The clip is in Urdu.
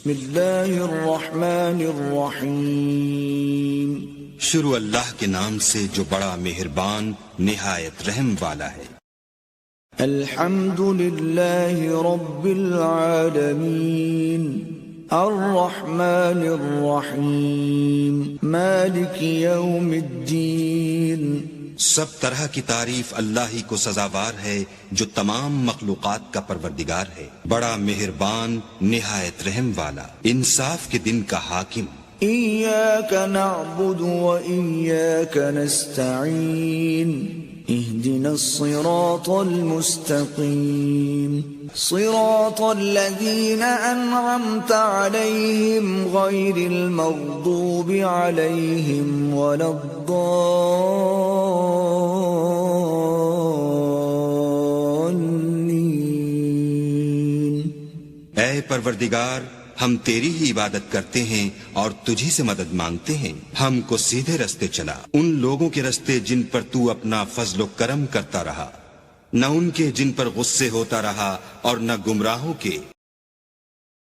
بسم اللہ الرحمن الرحیم. شروع اللہ کے نام سے جو بڑا مہربان نہایت رحم والا ہے. الحمد للہ رب العالمین الرحمن الرحیم مالک یوم الدین. سب طرح کی تعریف اللہ ہی کو سزاوار ہے جو تمام مخلوقات کا پروردگار ہے، بڑا مہربان نہایت رحم والا، انصاف کے دن کا حاکم. ایاک نعبد و ایاک نستعین اہدنا الصراط المستقیم صراط الذین انعمت علیہم غیر المغضوب علیہم ولا الضالین. اے پروردگار، ہم تیری ہی عبادت کرتے ہیں اور تجھی سے مدد مانگتے ہیں. ہم کو سیدھے رستے چلا، ان لوگوں کے رستے جن پر تو اپنا فضل و کرم کرتا رہا، نہ ان کے جن پر غصے ہوتا رہا اور نہ گمراہوں کے